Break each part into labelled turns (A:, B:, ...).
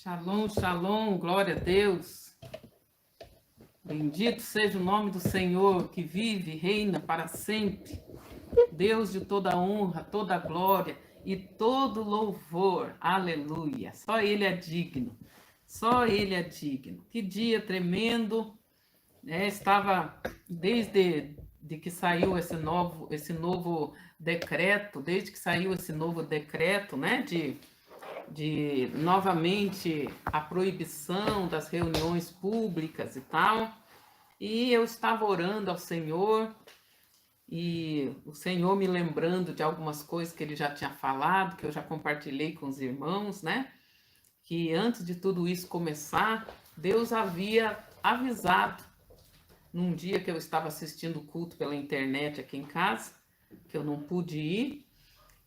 A: Shalom, shalom, glória a Deus. Bendito seja o nome do Senhor, que vive e reina para sempre. Deus de toda honra, toda glória e todo louvor. Aleluia. Só Ele é digno. Só Ele é digno. Que dia tremendo. Estava desde que saiu esse novo decreto, desde que saiu esse novo decreto, né, de novamente a proibição das reuniões públicas e tal. E eu estava orando ao Senhor e o Senhor me lembrando de algumas coisas que ele já tinha falado, que eu já compartilhei com os irmãos, né? Que antes de tudo isso começar, Deus havia avisado num dia que eu estava assistindo o culto pela internet aqui em casa, que eu não pude ir,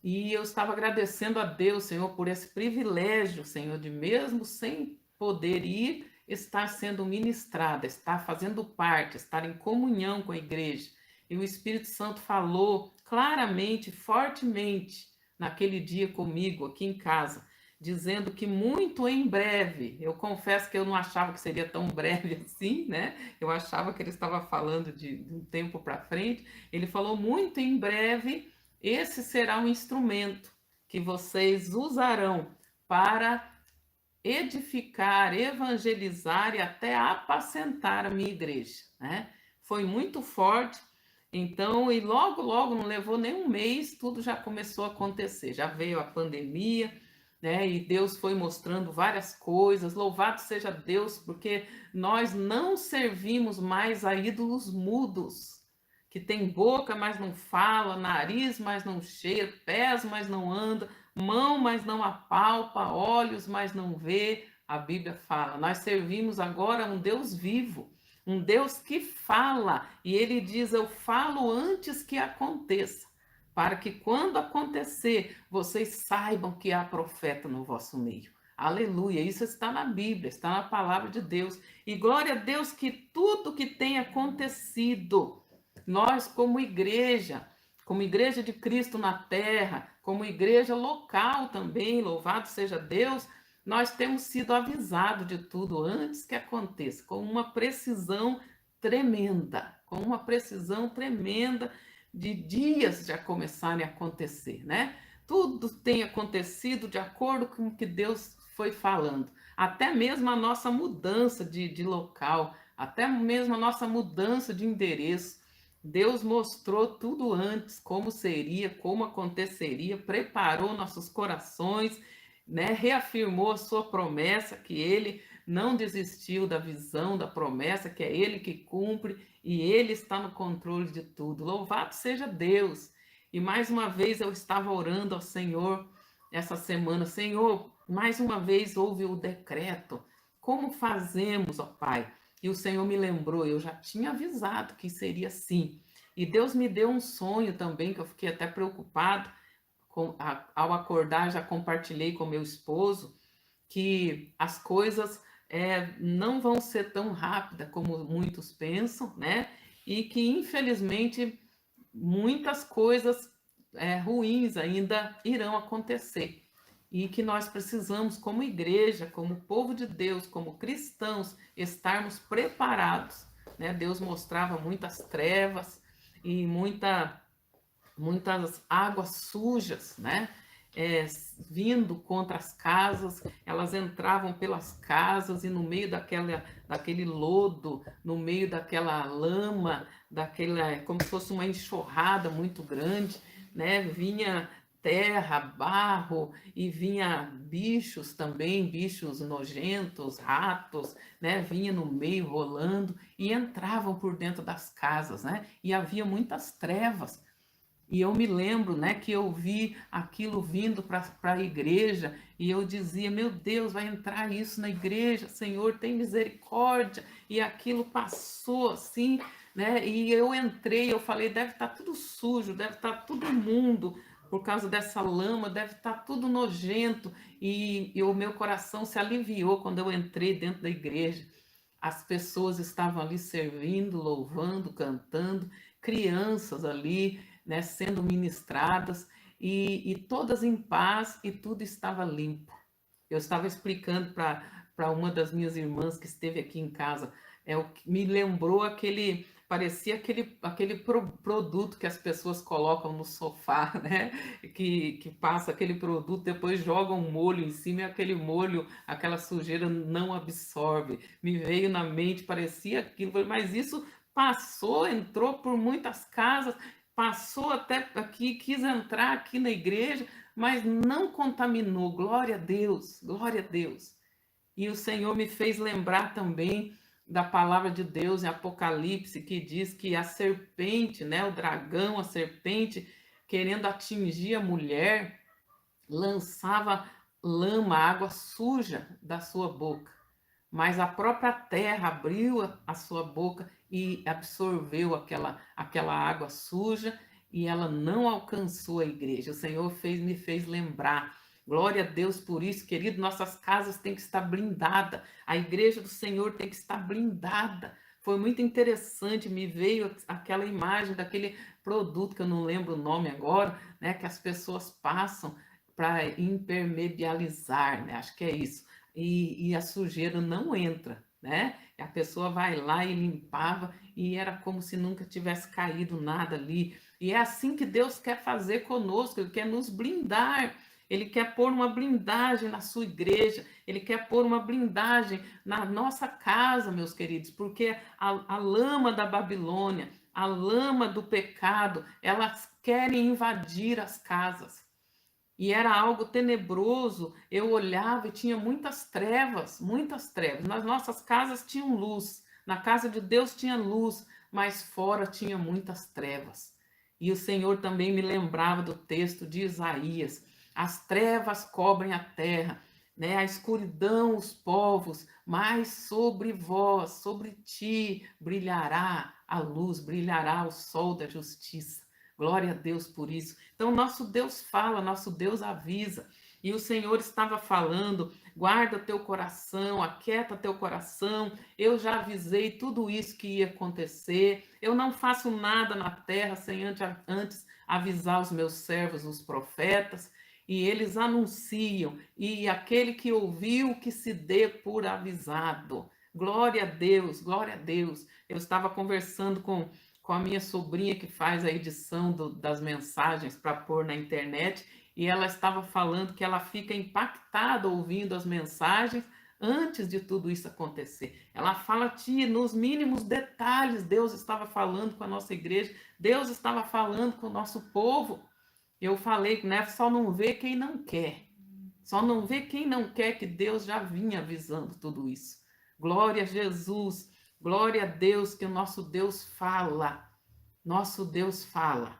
A: e eu estava agradecendo a Deus, Senhor, por esse privilégio, Senhor, de mesmo sem poder ir, estar sendo ministrada, estar fazendo parte, estar em comunhão com a igreja. E o Espírito Santo falou claramente, fortemente, naquele dia comigo, aqui em casa, dizendo que muito em breve, eu confesso que eu não achava que seria tão breve assim, né? Eu achava que ele estava falando de um tempo para frente. Ele falou muito em breve. Esse será um instrumento que vocês usarão para edificar, evangelizar e até apacentar a minha igreja, né? Foi muito forte. Então, e logo, logo, não levou nem um mês, tudo já começou a acontecer. Já veio a pandemia, né? E Deus foi mostrando várias coisas. Louvado seja Deus, porque nós não servimos mais a ídolos mudos, que tem boca, mas não fala, nariz, mas não cheira, pés, mas não anda, mão, mas não apalpa, olhos, mas não vê. A Bíblia fala, nós servimos agora um Deus vivo, um Deus que fala, e ele diz: eu falo antes que aconteça, para que quando acontecer, vocês saibam que há profeta no vosso meio. Aleluia, isso está na Bíblia, está na palavra de Deus. E glória a Deus que tudo que tem acontecido, nós como igreja de Cristo na terra, como igreja local também, louvado seja Deus, nós temos sido avisados de tudo antes que aconteça, com uma precisão tremenda de dias já começarem a acontecer, né? Tudo tem acontecido de acordo com o que Deus foi falando. Até mesmo a nossa mudança de local, até mesmo a nossa mudança de endereço. Deus mostrou tudo antes, como seria, como aconteceria, preparou nossos corações, né? Reafirmou a sua promessa, que ele não desistiu da visão, da promessa, que é ele que cumpre e ele está no controle de tudo. Louvado seja Deus! E mais uma vez eu estava orando ao Senhor essa semana. Senhor, mais uma vez houve o decreto. Como fazemos, ó Pai? E o Senhor me lembrou, eu já tinha avisado que seria assim. E Deus me deu um sonho também, que eu fiquei até preocupado. Ao acordar, já compartilhei com meu esposo que as coisas não vão ser tão rápidas como muitos pensam, né? E que, infelizmente, muitas coisas ruins ainda irão acontecer. E que nós precisamos, como igreja, como povo de Deus, como cristãos, estarmos preparados, né? Deus mostrava muitas trevas e muitas águas sujas, né? Vindo contra as casas, elas entravam pelas casas e no meio daquele lodo, no meio daquela lama, como se fosse uma enxurrada muito grande, né? Vinha terra, barro e vinha bichos também, bichos nojentos, ratos, né? Vinha no meio rolando e entravam por dentro das casas, né? E havia muitas trevas. E eu me lembro, né, que eu vi aquilo vindo para a igreja e eu dizia: meu Deus, vai entrar isso na igreja, Senhor, tem misericórdia. E aquilo passou assim, né? E eu entrei, eu falei: deve estar tudo sujo, deve estar tudo imundo por causa dessa lama, deve estar tudo nojento. E o meu coração se aliviou quando eu entrei dentro da igreja. As pessoas estavam ali servindo, louvando, cantando, crianças ali, né, sendo ministradas e todas em paz e tudo estava limpo. Eu estava explicando para uma das minhas irmãs que esteve aqui em casa, o que me lembrou parecia aquele produto que as pessoas colocam no sofá, né? Que passa aquele produto, depois joga um molho em cima e aquele molho, aquela sujeira não absorve. Me veio na mente, parecia aquilo, mas isso passou, entrou por muitas casas, passou até aqui, quis entrar aqui na igreja, mas não contaminou. Glória a Deus, glória a Deus. E o Senhor me fez lembrar também da palavra de Deus em Apocalipse, que diz que a serpente, né, o dragão, a serpente, querendo atingir a mulher, lançava lama, água suja da sua boca. Mas a própria terra abriu a sua boca e absorveu aquela água suja e ela não alcançou a igreja. O Senhor me fez lembrar. Glória a Deus por isso, querido. Nossas casas têm que estar blindadas. A igreja do Senhor tem que estar blindada. Foi muito interessante, me veio aquela imagem daquele produto que eu não lembro o nome agora, né, que as pessoas passam para impermeabilizar, né? Acho que é isso. E a sujeira não entra, né? A pessoa vai lá e limpava e era como se nunca tivesse caído nada ali. E é assim que Deus quer fazer conosco, Ele quer nos blindar. Ele quer pôr uma blindagem na sua igreja, Ele quer pôr uma blindagem na nossa casa, meus queridos, porque a lama da Babilônia, a lama do pecado, elas querem invadir as casas. E era algo tenebroso. Eu olhava e tinha muitas trevas, muitas trevas. Nas nossas casas tinham luz, na casa de Deus tinha luz, mas fora tinha muitas trevas. E o Senhor também me lembrava do texto de Isaías: as trevas cobrem a terra, né? A escuridão os povos, mas sobre vós, sobre ti, brilhará a luz, brilhará o sol da justiça. Glória a Deus por isso. Então, nosso Deus fala, nosso Deus avisa. E o Senhor estava falando: guarda teu coração, aquieta teu coração. Eu já avisei tudo isso que ia acontecer. Eu não faço nada na terra sem antes avisar os meus servos, os profetas. E eles anunciam. E aquele que ouviu, que se dê por avisado. Glória a Deus, glória a Deus. Eu estava conversando com a minha sobrinha que faz a edição das mensagens para pôr na internet, e ela estava falando que ela fica impactada ouvindo as mensagens antes de tudo isso acontecer. Ela fala, tia, nos mínimos detalhes, Deus estava falando com a nossa igreja, Deus estava falando com o nosso povo. Eu falei, né, só não vê quem não quer. Só não vê quem não quer, que Deus já vinha avisando tudo isso. Glória a Jesus. Glória a Deus, que o nosso Deus fala. Nosso Deus fala.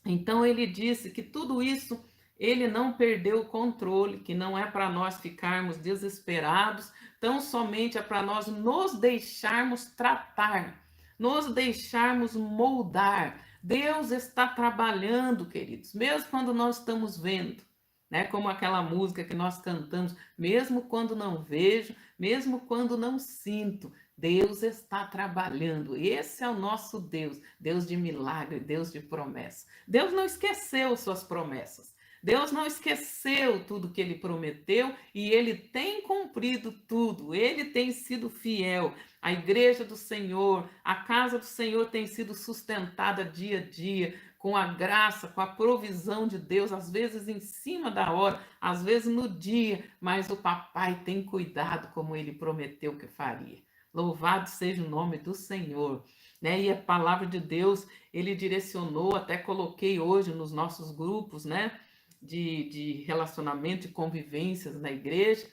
A: Então ele disse que tudo isso ele não perdeu o controle, que não é para nós ficarmos desesperados, tão somente é para nós nos deixarmos tratar, nos deixarmos moldar. Deus está trabalhando, queridos, mesmo quando nós estamos vendo, né? Como aquela música que nós cantamos, mesmo quando não vejo, mesmo quando não sinto, Deus está trabalhando. Esse é o nosso Deus, Deus de milagre, Deus de promessa. Deus não esqueceu suas promessas. Deus não esqueceu tudo que ele prometeu e ele tem cumprido tudo. Ele tem sido fiel. A igreja do Senhor, a casa do Senhor tem sido sustentada dia a dia com a graça, com a provisão de Deus, às vezes em cima da hora, às vezes no dia, mas o papai tem cuidado como ele prometeu que faria. Louvado seja o nome do Senhor. Né? E a palavra de Deus, ele direcionou, até coloquei hoje nos nossos grupos, né? De relacionamento e convivências na igreja,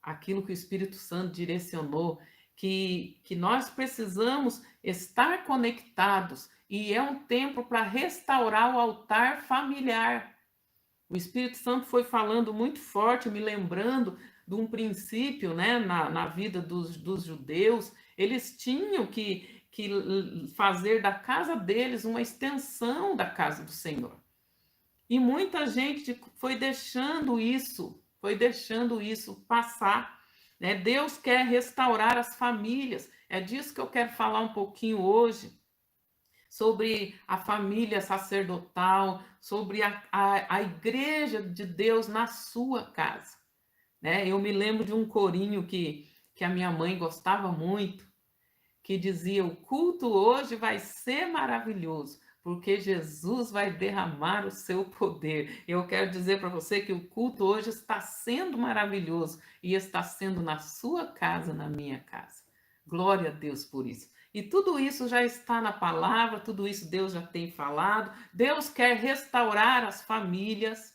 A: aquilo que o Espírito Santo direcionou, que nós precisamos estar conectados, e é um tempo para restaurar o altar familiar. O Espírito Santo foi falando muito forte, me lembrando de um princípio, né, na vida dos judeus. Eles tinham que fazer da casa deles uma extensão da casa do Senhor. E muita gente foi deixando isso passar. Né? Deus quer restaurar as famílias. É disso que eu quero falar um pouquinho hoje, sobre a família sacerdotal, sobre a igreja de Deus na sua casa. né? Eu me lembro de um corinho que a minha mãe gostava muito, que dizia: o culto hoje vai ser maravilhoso, porque Jesus vai derramar o seu poder. Eu quero dizer para você que o culto hoje está sendo maravilhoso e está sendo na sua casa, na minha casa. Glória a Deus por isso. E tudo isso já está na palavra, tudo isso Deus já tem falado. Deus quer restaurar as famílias.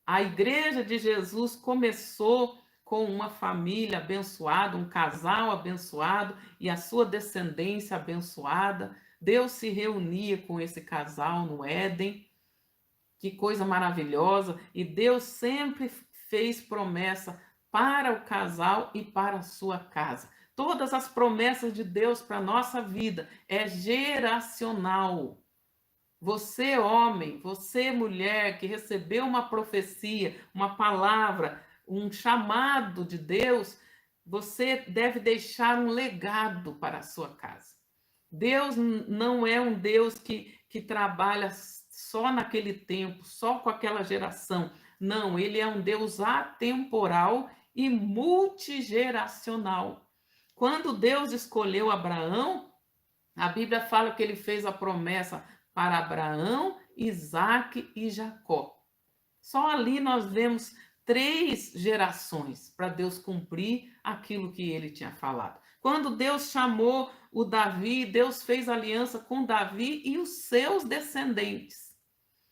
A: A igreja de Jesus começou com uma família abençoada, um casal abençoado e a sua descendência abençoada. Deus se reunia com esse casal no Éden. Que coisa maravilhosa! E Deus sempre fez promessa para o casal e para a sua casa. Todas as promessas de Deus para a nossa vida é geracional. Você, homem, você, mulher, que recebeu uma profecia, uma palavra, um chamado de Deus, você deve deixar um legado para a sua casa. Deus não é um Deus que trabalha só naquele tempo, só com aquela geração. Não, ele é um Deus atemporal e multigeracional. Quando Deus escolheu Abraão, a Bíblia fala que ele fez a promessa para Abraão, Isaque e Jacó. Só ali nós vemos 3 gerações para Deus cumprir aquilo que ele tinha falado. Quando Deus chamou o Davi, Deus fez aliança com Davi e os seus descendentes.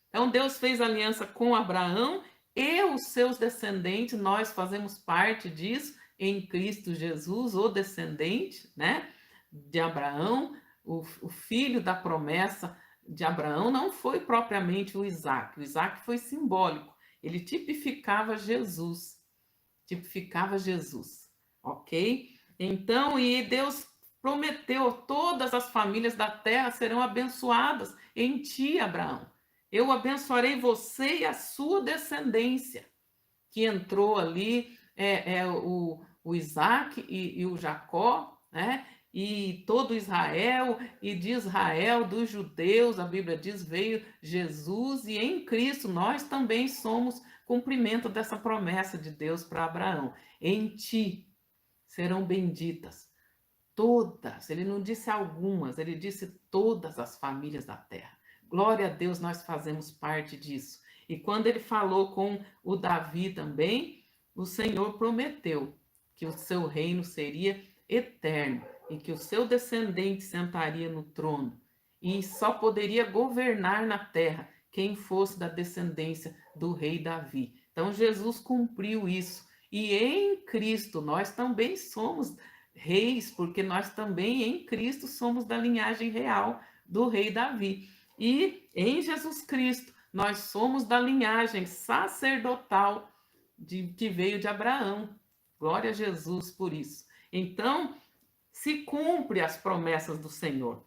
A: Então Deus fez aliança com Abraão e os seus descendentes, nós fazemos parte disso em Cristo Jesus, o descendente, né, de Abraão, o filho da promessa de Abraão não foi propriamente o Isaac foi simbólico, ele tipificava Jesus, ok? Então, e Deus prometeu: todas as famílias da terra serão abençoadas em ti, Abraão. Eu abençoarei você e a sua descendência, que entrou ali, o Isaac e o Jacó, né? E todo Israel, e de Israel, dos judeus, a Bíblia diz, veio Jesus, e em Cristo nós também somos cumprimento dessa promessa de Deus para Abraão. Em ti serão benditas todas, ele não disse algumas, ele disse todas as famílias da terra. Glória a Deus, nós fazemos parte disso. E quando ele falou com o Davi também, o Senhor prometeu que o seu reino seria eterno e que o seu descendente sentaria no trono e só poderia governar na terra quem fosse da descendência do rei Davi. Então Jesus cumpriu isso. E em Cristo nós também somos reis, porque nós também em Cristo somos da linhagem real do rei Davi. E em Jesus Cristo nós somos da linhagem sacerdotal que veio de Abraão. Glória a Jesus por isso. Então, se cumpre as promessas do Senhor.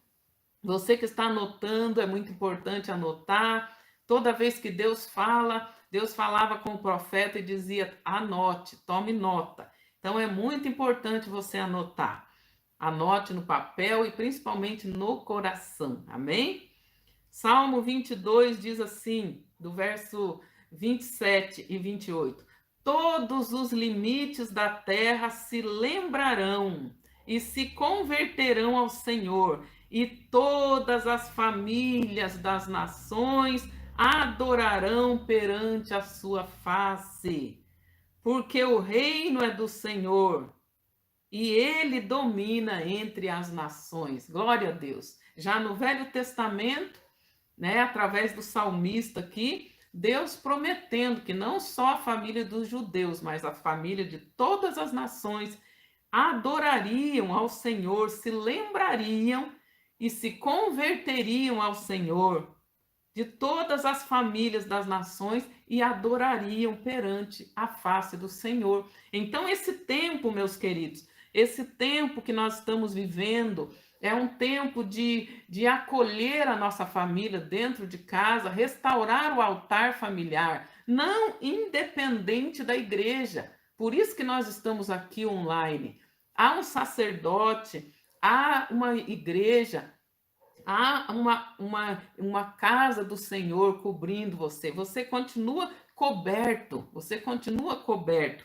A: Você que está anotando, é muito importante anotar. Toda vez que Deus fala, Deus falava com o profeta e dizia: anote, tome nota. Então é muito importante você anotar. Anote no papel e principalmente no coração. Amém? Salmo 22 diz assim, do verso 27 e 28. Todos os limites da terra se lembrarão e se converterão ao Senhor, e todas as famílias das nações adorarão perante a sua face. Porque o reino é do Senhor e ele domina entre as nações. Glória a Deus. Já no Velho Testamento, né, através do salmista aqui, Deus prometendo que não só a família dos judeus, mas a família de todas as nações adorariam ao Senhor, se lembrariam e se converteriam ao Senhor, de todas as famílias das nações, e adorariam perante a face do Senhor. Então, esse tempo, meus queridos, esse tempo que nós estamos vivendo, é um tempo de acolher a nossa família dentro de casa, restaurar o altar familiar, não independente da igreja. Por isso que nós estamos aqui online. Há um sacerdote, há uma igreja, há uma casa do Senhor cobrindo você. Você continua coberto, você continua coberto.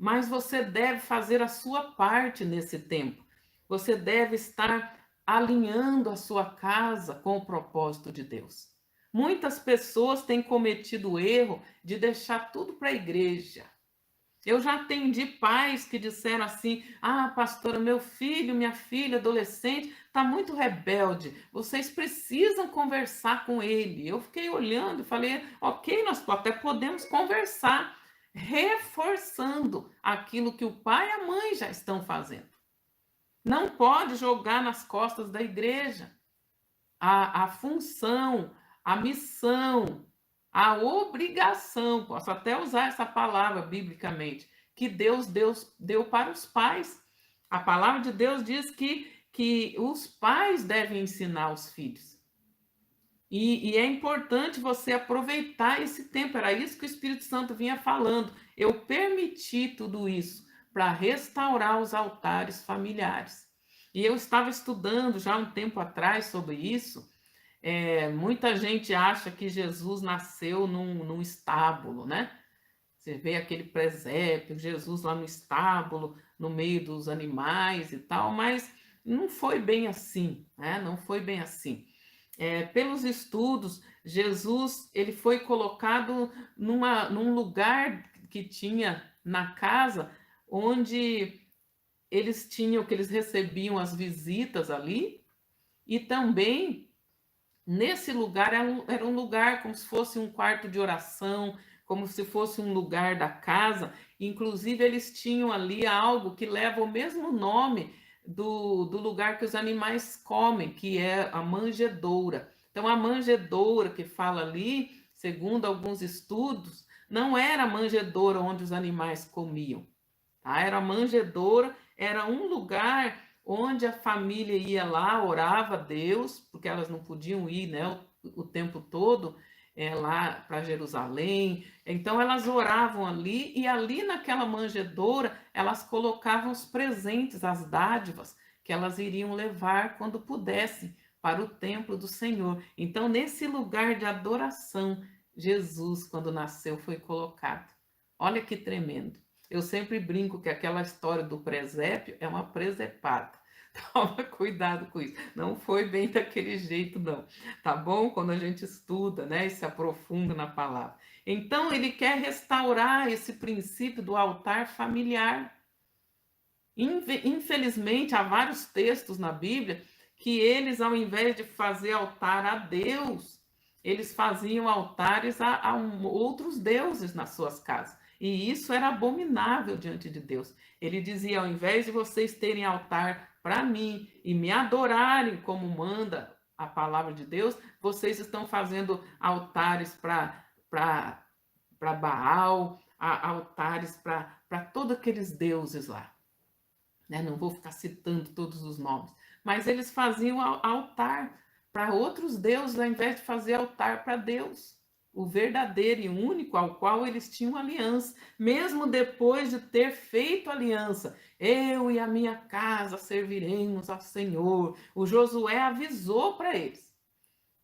A: mas você deve fazer a sua parte nesse tempo. Você deve estar alinhando a sua casa com o propósito de Deus. Muitas pessoas têm cometido o erro de deixar tudo para a igreja. Eu já atendi pais que disseram assim: ah, pastora, meu filho, minha filha, adolescente, está muito rebelde. Vocês precisam conversar com ele. Eu fiquei olhando e falei: ok, nós até podemos conversar, reforçando aquilo que o pai e a mãe já estão fazendo. Não pode jogar nas costas da igreja a função, a missão, a obrigação, posso até usar essa palavra biblicamente, que Deus deu para os pais. A palavra de Deus diz que os pais devem ensinar os filhos. E é importante você aproveitar esse tempo. Era isso que o Espírito Santo vinha falando. Eu permiti tudo isso para restaurar os altares familiares. E eu estava estudando já um tempo atrás sobre isso. Muita gente acha que Jesus nasceu num estábulo, né? Você vê aquele presépio, Jesus lá no estábulo, no meio dos animais e tal, mas não foi bem assim, né? Não foi bem assim. Pelos estudos, Jesus ele foi colocado num lugar que tinha na casa, onde eles tinham, que eles recebiam as visitas ali, e também nesse lugar era um lugar como se fosse um quarto de oração, como se fosse um lugar da casa. Inclusive, eles tinham ali algo que leva o mesmo nome do lugar que os animais comem, que é a manjedoura. Então, a manjedoura que fala ali, segundo alguns estudos, não era a manjedoura onde os animais comiam, tá? Era a manjedoura, era um lugar onde a família ia lá, orava a Deus, porque elas não podiam ir, né, o tempo todo lá para Jerusalém. Então elas oravam ali, e ali naquela manjedoura elas colocavam os presentes, as dádivas que elas iriam levar quando pudessem para o templo do Senhor. Então nesse lugar de adoração, Jesus, quando nasceu, foi colocado. Olha que tremendo. Eu sempre brinco que aquela história do presépio é uma presepada. Toma cuidado com isso. Não foi bem daquele jeito, não. Tá bom? Quando a gente estuda, né, e se aprofunda na palavra. Então, ele quer restaurar esse princípio do altar familiar. Infelizmente, há vários textos na Bíblia que eles, ao invés de fazer altar a Deus, eles faziam altares a outros deuses nas suas casas. E isso era abominável diante de Deus. Ele dizia: ao invés de vocês terem altar para mim e me adorarem como manda a palavra de Deus, vocês estão fazendo altares para Baal, altares para todos aqueles deuses lá. Né? Não vou ficar citando todos os nomes, mas eles faziam altar para outros deuses ao invés de fazer altar para Deus, o verdadeiro e único ao qual eles tinham aliança. Mesmo depois de ter feito aliança: eu e a minha casa serviremos ao Senhor. O Josué avisou para eles.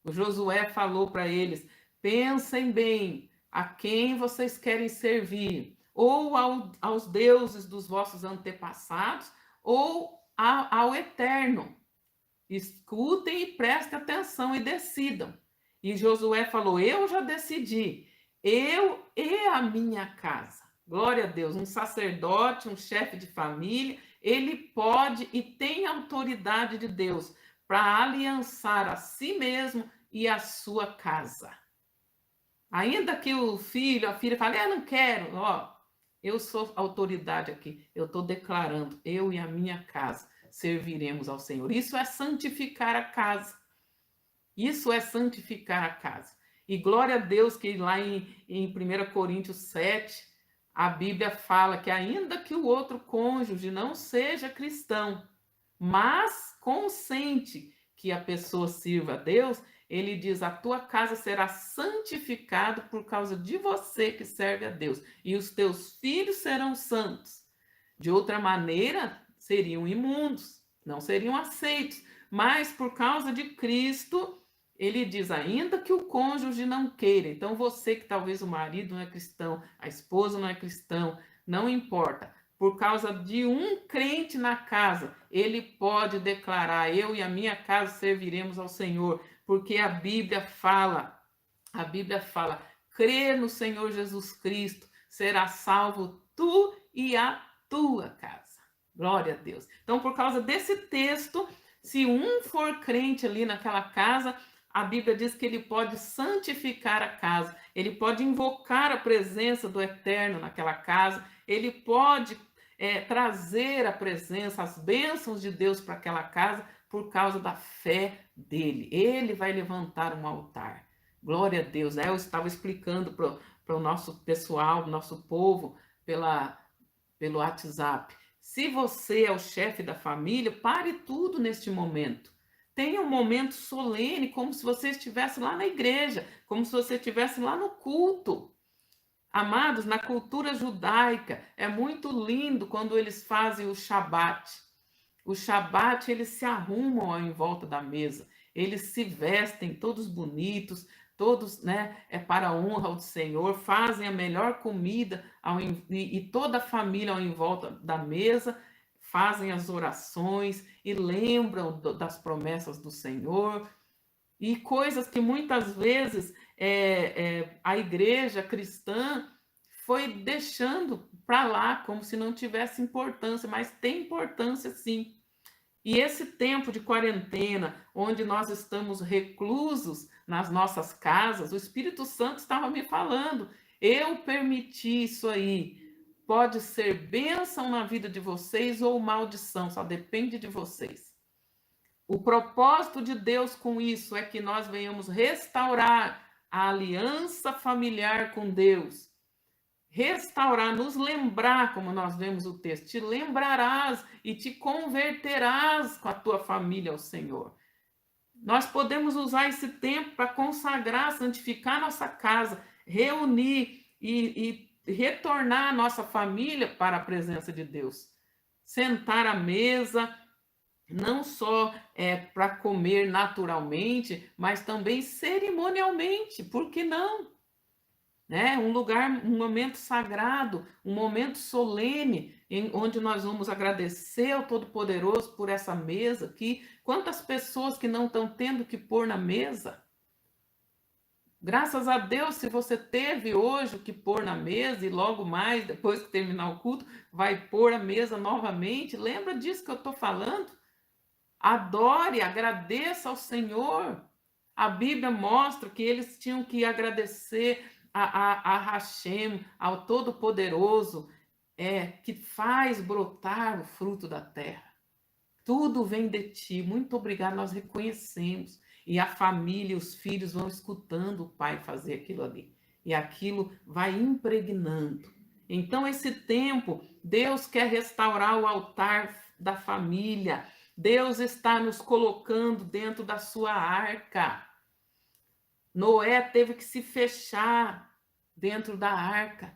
A: O Josué falou para eles: pensem bem a quem vocês querem servir, ou aos deuses dos vossos antepassados, ou ao Eterno. Escutem e prestem atenção e decidam. E Josué falou: eu já decidi, eu e a minha casa. Glória a Deus. Um sacerdote, um chefe de família, ele pode e tem autoridade de Deus para aliançar a si mesmo e a sua casa. Ainda que o filho, a filha fale: eu não quero, ó, eu sou autoridade aqui, eu estou declarando: eu e a minha casa serviremos ao Senhor. Isso é santificar a casa. Isso é santificar a casa. E glória a Deus que lá em 1 Coríntios 7, a Bíblia fala que ainda que o outro cônjuge não seja cristão, mas consente que a pessoa sirva a Deus, ele diz: a tua casa será santificada por causa de você que serve a Deus, e os teus filhos serão santos. De outra maneira, seriam imundos, não seriam aceitos. Mas por causa de Cristo, ele diz: ainda que o cônjuge não queira. Então você que talvez o marido não é cristão, a esposa não é cristão, não importa. Por causa de um crente na casa, ele pode declarar: eu e a minha casa serviremos ao Senhor, porque a Bíblia fala, crê no Senhor Jesus Cristo, será salvo tu e a tua casa. Glória a Deus. Então, por causa desse texto, se um for crente ali naquela casa, a Bíblia diz que ele pode santificar a casa, ele pode invocar a presença do Eterno naquela casa, ele pode trazer a presença, as bênçãos de Deus para aquela casa por causa da fé dele. Ele vai levantar um altar. Glória a Deus. Eu estava explicando para o nosso pessoal, nosso povo, pelo WhatsApp. Se você é o chefe da família, pare tudo neste momento. Tenha um momento solene, como se você estivesse lá na igreja, como se você estivesse lá no culto. Amados, na cultura judaica, é muito lindo quando eles fazem o Shabat. O Shabat, eles se arrumam em volta da mesa, eles se vestem todos bonitos, todos, né, para a honra do Senhor, fazem a melhor comida e toda a família em volta da mesa fazem as orações e lembram das promessas do Senhor e coisas que muitas vezes a igreja cristã foi deixando para lá como se não tivesse importância, mas tem importância sim. E esse tempo de quarentena, onde nós estamos reclusos nas nossas casas, o Espírito Santo estava me falando, eu permiti isso aí. Pode ser bênção na vida de vocês ou maldição, só depende de vocês. O propósito de Deus com isso é que nós venhamos restaurar a aliança familiar com Deus. Restaurar, nos lembrar, como nós vemos o texto, te lembrarás e te converterás com a tua família ao Senhor. Nós podemos usar esse tempo para consagrar, santificar nossa casa, reunir e retornar a nossa família para a presença de Deus. Sentar à mesa, não só para comer naturalmente, mas também cerimonialmente, por que não? Um lugar, um momento sagrado, um momento solene, onde nós vamos agradecer ao Todo-Poderoso por essa mesa aqui. Quantas pessoas que não estão tendo que pôr na mesa? Graças a Deus, se você teve hoje o que pôr na mesa e logo mais, depois que terminar o culto, vai pôr a mesa novamente. Lembra disso que eu estou falando? Adore, agradeça ao Senhor. A Bíblia mostra que eles tinham que agradecer a Hashem, ao Todo-Poderoso, que faz brotar o fruto da terra. Tudo vem de ti, muito obrigado, nós reconhecemos. E a família, os filhos vão escutando o pai fazer aquilo ali. E aquilo vai impregnando. Então, esse tempo, Deus quer restaurar o altar da família. Deus está nos colocando dentro da sua arca. Noé teve que se fechar dentro da arca,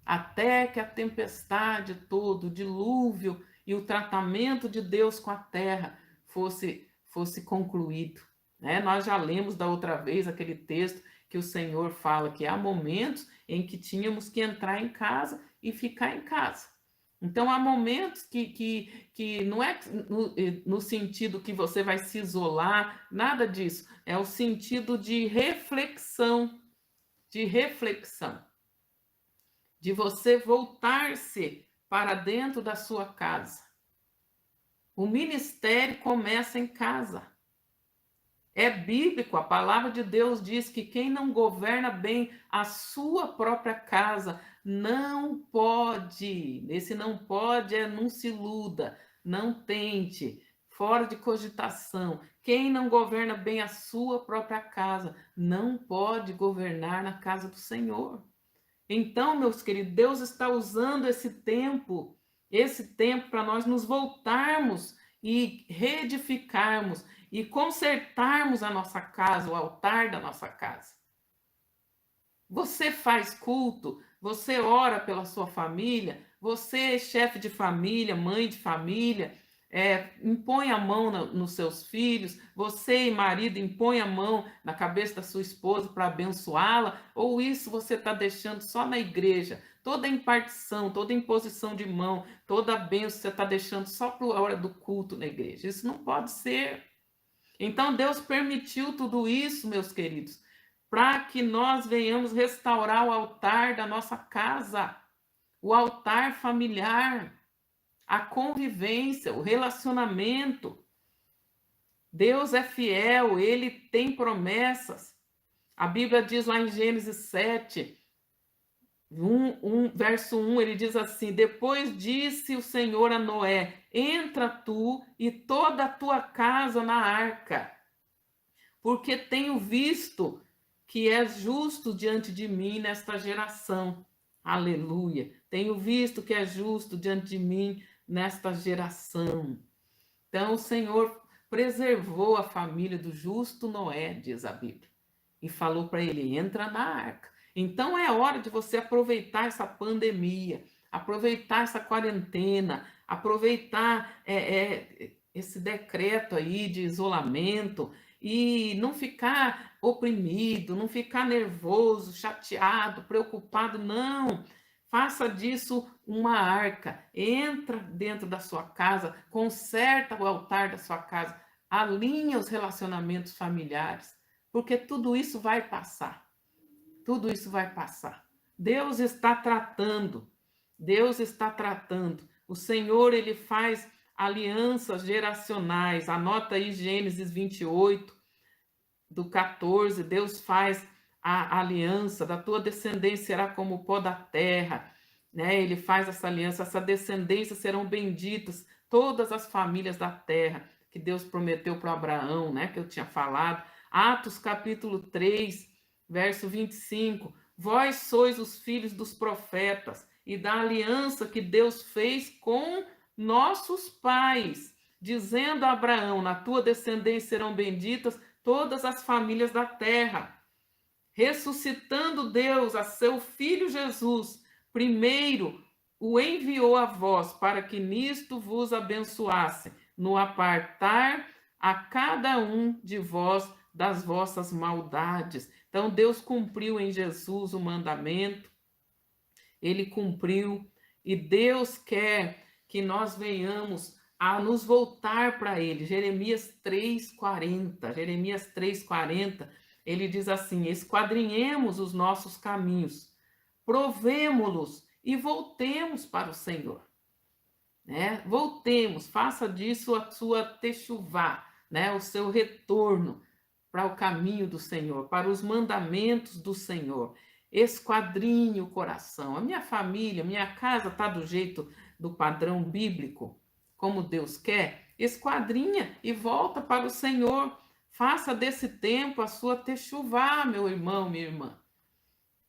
A: até que a tempestade toda, o dilúvio e o tratamento de Deus com a terra fosse concluído. Nós já lemos da outra vez aquele texto que o Senhor fala que há momentos em que tínhamos que entrar em casa e ficar em casa. Então, há momentos que não é no sentido que você vai se isolar, nada disso. É o sentido de reflexão, de você voltar-se para dentro da sua casa. O ministério começa em casa. É bíblico, a palavra de Deus diz que quem não governa bem a sua própria casa não pode. Esse não pode não se iluda, não tente, fora de cogitação. Quem não governa bem a sua própria casa não pode governar na casa do Senhor. Então, meus queridos, Deus está usando esse tempo para nós nos voltarmos e reedificarmos e consertarmos a nossa casa, o altar da nossa casa. Você faz culto, você ora pela sua família, você é chefe de família, mãe de família, impõe a mão nos seus filhos, você e marido impõe a mão na cabeça da sua esposa para abençoá-la, ou isso você está deixando só na igreja, toda impartição, toda imposição de mão, toda bênção você está deixando só para a hora do culto na igreja. Isso não pode ser. Então Deus permitiu tudo isso, meus queridos, para que nós venhamos restaurar o altar da nossa casa, o altar familiar, a convivência, o relacionamento. Deus é fiel, ele tem promessas. A Bíblia diz lá em Gênesis 7, verso 1, ele diz assim: depois disse o Senhor a Noé: entra tu e toda a tua casa na arca, porque tenho visto que és justo diante de mim nesta geração. Aleluia. Tenho visto que é justo diante de mim nesta geração. Então o Senhor preservou a família do justo Noé, diz a Bíblia, e falou para ele: entra na arca. Então é hora de você aproveitar essa pandemia, aproveitar essa quarentena, aproveitar esse decreto aí de isolamento e não ficar oprimido, não ficar nervoso, chateado, preocupado, não. Faça disso uma arca. Entra dentro da sua casa, conserta o altar da sua casa, alinha os relacionamentos familiares, porque tudo isso vai passar. Tudo isso vai passar. Deus está tratando. Deus está tratando. O Senhor, ele faz alianças geracionais. Anota aí Gênesis 28, do 14. Deus faz a aliança. Da tua descendência será como o pó da terra. Né? Ele faz essa aliança. Essa descendência serão benditas todas as famílias da terra, que Deus prometeu para Abraão, né? Que eu tinha falado. Atos capítulo 3, verso 25, vós sois os filhos dos profetas e da aliança que Deus fez com nossos pais, dizendo a Abraão, na tua descendência serão benditas todas as famílias da terra. Ressuscitando Deus a seu Filho Jesus, primeiro o enviou a vós, para que nisto vos abençoasse, no apartar a cada um de vós das vossas maldades. Então Deus cumpriu em Jesus o mandamento, ele cumpriu, e Deus quer que nós venhamos a nos voltar para ele. Jeremias 3,40, ele diz assim: esquadrinhemos os nossos caminhos, provemo-los e voltemos para o Senhor. Né? Voltemos, faça disso a sua techuvá, né? O seu retorno para o caminho do Senhor, para os mandamentos do Senhor. Esquadrinhe o coração. A minha família, minha casa está do jeito do padrão bíblico, como Deus quer? Esquadrinha e volta para o Senhor. Faça desse tempo a sua techuvá, meu irmão, minha irmã.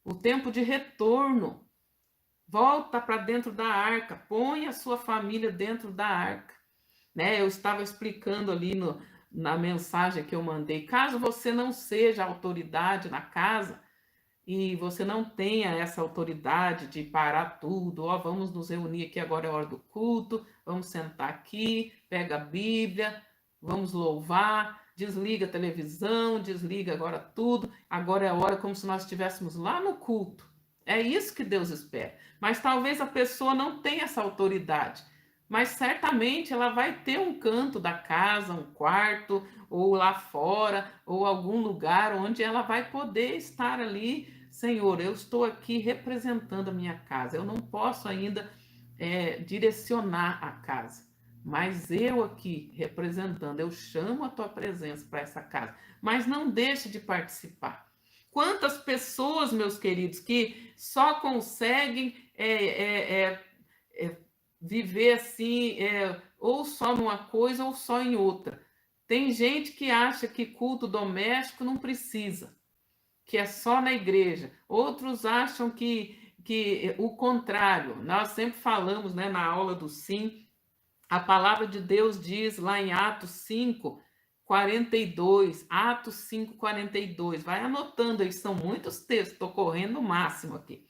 A: O tempo de retorno. Volta para dentro da arca. Põe a sua família dentro da arca. Né? Eu estava explicando ali na mensagem que eu mandei. Caso você não seja autoridade na casa e você não tenha essa autoridade de parar tudo, ó, vamos nos reunir aqui, agora é a hora do culto, vamos sentar aqui, pega a Bíblia, vamos louvar, desliga a televisão, desliga agora tudo, agora é a hora como se nós estivéssemos lá no culto. É isso que Deus espera. Mas talvez a pessoa não tenha essa autoridade. Mas certamente ela vai ter um canto da casa, um quarto, ou lá fora, ou algum lugar onde ela vai poder estar ali. Senhor, eu estou aqui representando a minha casa. Eu não posso ainda direcionar a casa, mas eu aqui representando, eu chamo a tua presença para essa casa. Mas não deixe de participar. Quantas pessoas, meus queridos, que só conseguem viver assim, ou só numa coisa ou só em outra. Tem gente que acha que culto doméstico não precisa, que é só na igreja. Outros acham que o contrário. Nós sempre falamos, né, na aula do Sim, a palavra de Deus diz lá em Atos 5:42, Atos 5:42. Vai anotando aí, são muitos textos, estou correndo o máximo aqui.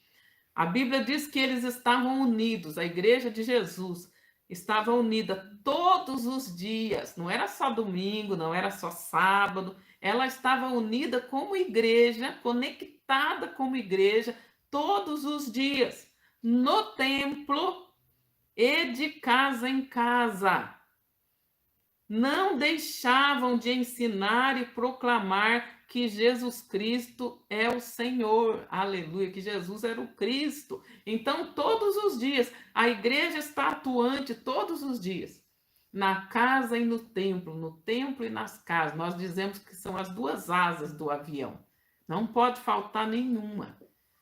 A: A Bíblia diz que eles estavam unidos, a igreja de Jesus estava unida todos os dias, não era só domingo, não era só sábado, ela estava unida como igreja, conectada como igreja todos os dias. no templo e de casa em casa. Não deixavam de ensinar e proclamar que Jesus Cristo é o Senhor. Aleluia, que Jesus era o Cristo. Então, todos os dias, a igreja está atuante todos os dias, na casa e no templo e nas casas. Nós dizemos que são as duas asas do avião. Não pode faltar nenhuma,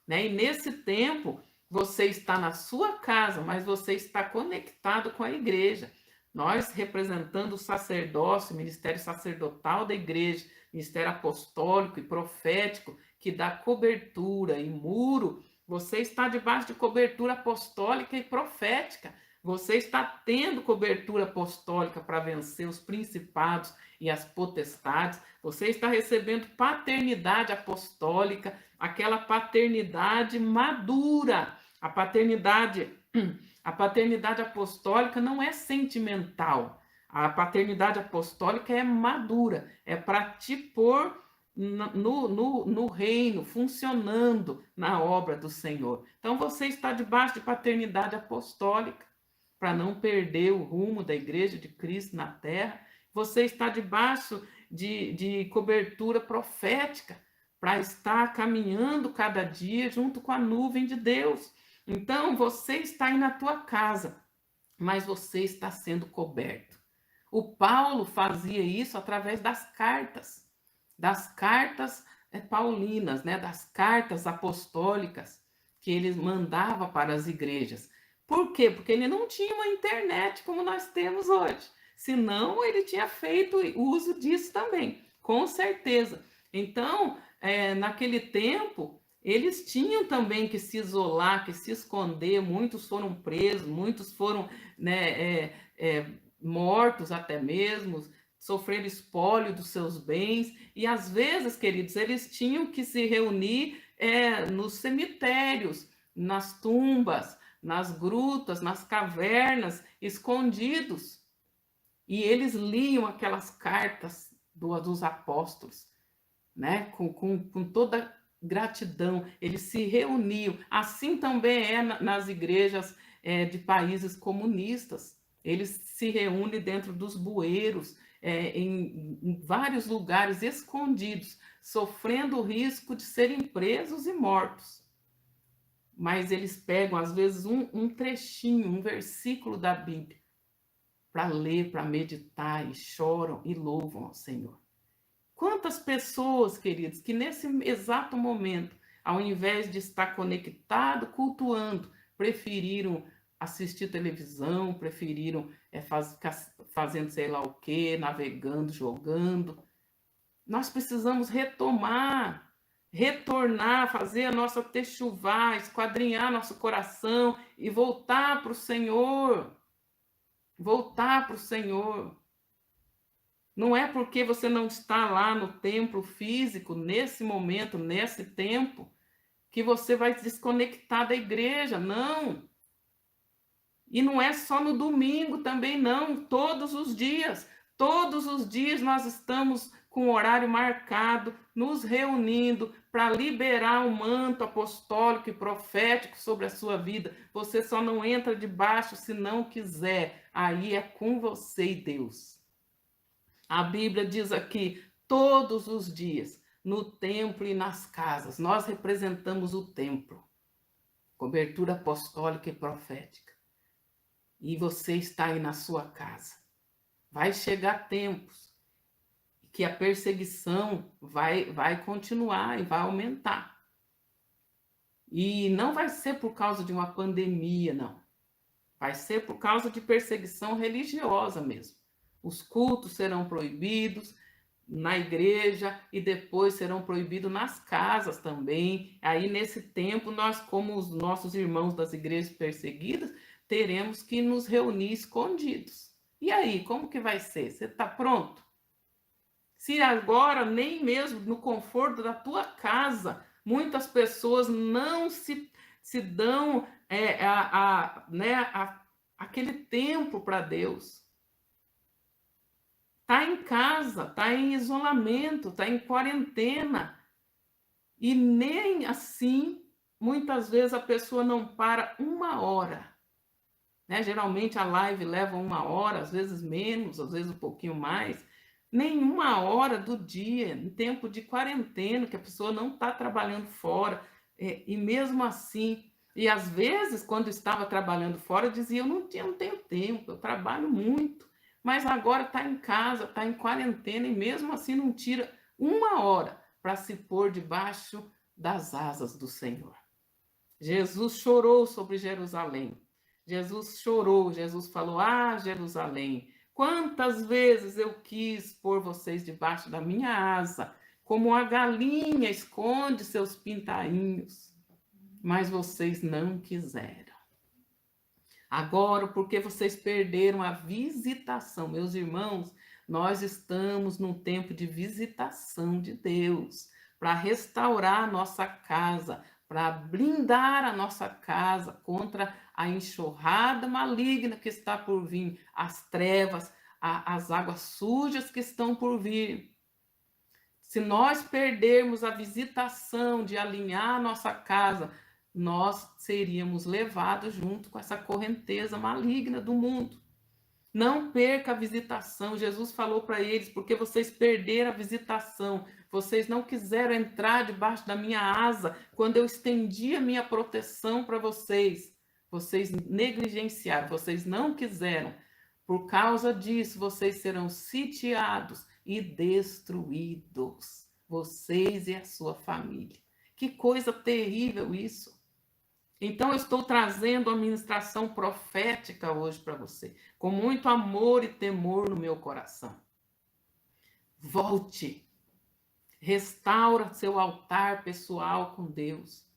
A: né? E nesse tempo, você está na sua casa, mas você está conectado com a igreja. Nós, representando o sacerdócio, o ministério sacerdotal da igreja, ministério apostólico e profético, que dá cobertura e muro, você está debaixo de cobertura apostólica e profética. Você está tendo cobertura apostólica para vencer os principados e as potestades. Você está recebendo paternidade apostólica, aquela paternidade madura, a paternidade apostólica não é sentimental. A paternidade apostólica é madura, é para te pôr no reino, funcionando na obra do Senhor. Então você está debaixo de paternidade apostólica, para não perder o rumo da igreja de Cristo na terra. Você está debaixo de cobertura profética, para estar caminhando cada dia junto com a nuvem de Deus. Então, você está aí na tua casa, mas você está sendo coberto. O Paulo fazia isso através das cartas paulinas, né? Das cartas apostólicas que ele mandava para as igrejas. Por quê? Porque ele não tinha uma internet como nós temos hoje. Senão, ele tinha feito uso disso também, com certeza. Então, naquele tempo, eles tinham também que se isolar, que se esconder. Muitos foram presos, muitos foram, né, mortos até mesmo, sofreram espólio dos seus bens. E às vezes, queridos, eles tinham que se reunir nos cemitérios, nas tumbas, nas grutas, nas cavernas, escondidos. E eles liam aquelas cartas dos apóstolos, né? Com toda gratidão, eles se reuniam. Assim também é nas igrejas de países comunistas. Eles se reúnem dentro dos bueiros, em vários lugares escondidos, sofrendo o risco de serem presos e mortos. Mas eles pegam, às vezes, um trechinho, um versículo da Bíblia, para ler, para meditar, e choram e louvam ao Senhor. Quantas pessoas, queridos, que nesse exato momento, ao invés de estar conectado, cultuando, preferiram assistir televisão, preferiram ficar fazendo sei lá o quê, navegando, jogando. Nós precisamos retornar, fazer a nossa techuvá, esquadrinhar nosso coração e voltar para o Senhor. Voltar para o Senhor. Não é porque você não está lá no templo físico, nesse momento, nesse tempo, que você vai se desconectar da igreja, não. E não é só no domingo também, não. Todos os dias nós estamos com o horário marcado, nos reunindo para liberar o manto apostólico e profético sobre a sua vida. Você só não entra debaixo se não quiser. Aí é com você e Deus. A Bíblia diz aqui, todos os dias, no templo e nas casas. Nós representamos o templo, cobertura apostólica e profética. E você está aí na sua casa. Vai chegar tempos que a perseguição vai continuar e vai aumentar. E não vai ser por causa de uma pandemia, não. Vai ser por causa de perseguição religiosa mesmo. Os cultos serão proibidos na igreja e depois serão proibidos nas casas também. Aí, nesse tempo, nós, como os nossos irmãos das igrejas perseguidas, teremos que nos reunir escondidos. E aí, como que vai ser? Você está pronto? Se agora, nem mesmo no conforto da tua casa, muitas pessoas não se dão aquele tempo para Deus. Está em casa, está em isolamento, está em quarentena. E nem assim muitas vezes a pessoa não para uma hora, né? Geralmente a live leva uma hora, às vezes menos, às vezes um pouquinho mais. Nenhuma hora do dia, em tempo de quarentena, que a pessoa não está trabalhando fora, e mesmo assim, e às vezes, quando estava trabalhando fora, dizia: não tenho tempo, eu trabalho muito, mas agora está em casa, está em quarentena, e mesmo assim não tira uma hora para se pôr debaixo das asas do Senhor. Jesus chorou sobre Jerusalém. Jesus chorou, Jesus falou: Ah, Jerusalém, quantas vezes eu quis pôr vocês debaixo da minha asa, como a galinha esconde seus pintainhos, mas vocês não quiseram. Agora, porque vocês perderam a visitação, meus irmãos, nós estamos num tempo de visitação de Deus, para restaurar a nossa casa, para blindar a nossa casa contra a enxurrada maligna que está por vir, as trevas, as águas sujas que estão por vir. Se nós perdermos a visitação de alinhar a nossa casa, nós seríamos levados junto com essa correnteza maligna do mundo. Não perca a visitação. Jesus falou para eles: porque vocês perderam a visitação, vocês não quiseram entrar debaixo da minha asa quando eu estendi a minha proteção para vocês. Vocês negligenciaram, vocês não quiseram. Por causa disso, vocês serão sitiados e destruídos, vocês e a sua família. Que coisa terrível isso! Então, eu estou trazendo a ministração profética hoje para você, com muito amor e temor no meu coração. Volte, restaura seu altar pessoal com Deus,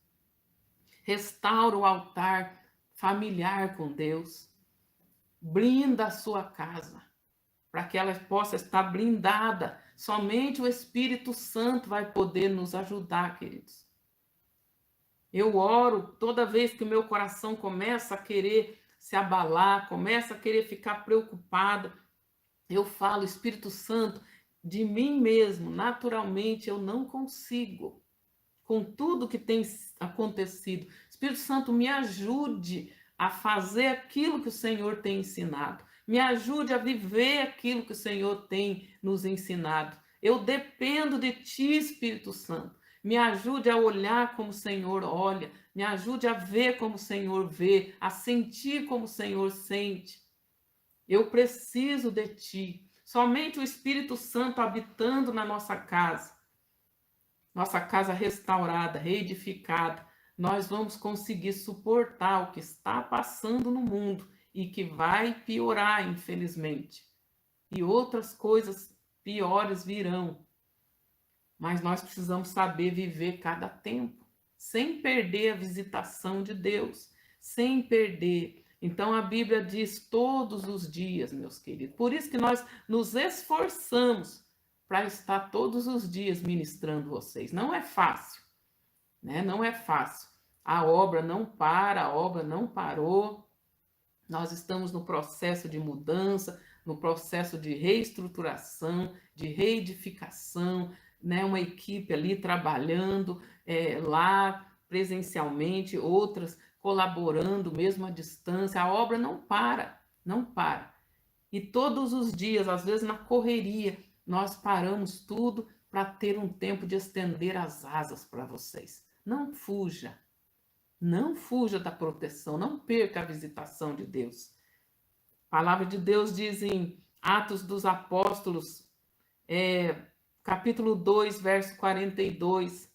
A: restaura o altar familiar com Deus, blinda a sua casa, para que ela possa estar blindada. Somente o Espírito Santo vai poder nos ajudar, queridos. Eu oro toda vez que o meu coração começa a querer se abalar, começa a querer ficar preocupado. Eu falo: Espírito Santo, de mim mesmo, naturalmente, eu não consigo. Com tudo que tem acontecido, Espírito Santo, me ajude a fazer aquilo que o Senhor tem ensinado. Me ajude a viver aquilo que o Senhor tem nos ensinado. Eu dependo de Ti, Espírito Santo. Me ajude a olhar como o Senhor olha. Me ajude a ver como o Senhor vê, a sentir como o Senhor sente. Eu preciso de Ti. Somente o Espírito Santo habitando na nossa casa restaurada, reedificada, nós vamos conseguir suportar o que está passando no mundo e que vai piorar, infelizmente. E outras coisas piores virão. Mas nós precisamos saber viver cada tempo, sem perder a visitação de Deus, sem perder. Então a Bíblia diz todos os dias, meus queridos. Por isso que nós nos esforçamos para estar todos os dias ministrando vocês. Não é fácil, né? Não é fácil. A obra não para, a obra não parou. Nós estamos no processo de mudança, no processo de reestruturação, de reedificação, né? Uma equipe ali trabalhando lá presencialmente, outras colaborando mesmo à distância. A obra não para, não para. E todos os dias, às vezes na correria, nós paramos tudo para ter um tempo de estender as asas para vocês. Não fuja. Não fuja da proteção, não perca a visitação de Deus. A palavra de Deus diz em Atos dos Apóstolos, capítulo 2, verso 42.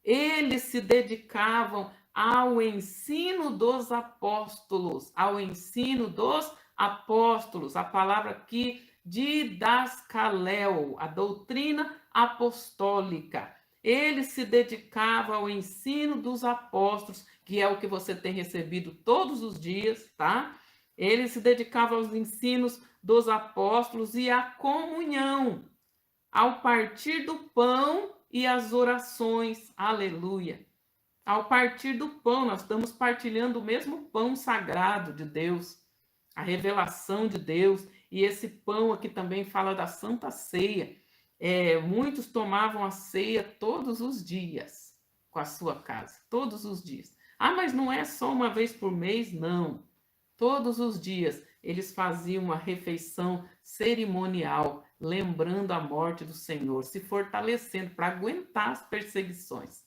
A: Eles se dedicavam ao ensino dos apóstolos, ao ensino dos apóstolos. A palavra aqui, didascaléu, a doutrina apostólica. Eles se dedicavam ao ensino dos apóstolos, que é o que você tem recebido todos os dias, tá? Eles se dedicavam aos ensinos dos apóstolos e à comunhão, ao partir do pão e às orações. Aleluia! Ao partir do pão, nós estamos partilhando o mesmo pão sagrado de Deus, a revelação de Deus, e esse pão aqui também fala da Santa Ceia. Muitos tomavam a ceia todos os dias. com a sua casa, todos os dias. Ah, mas não é só uma vez por mês, não. Todos os dias eles faziam uma refeição cerimonial, lembrando a morte do Senhor, se fortalecendo para aguentar as perseguições.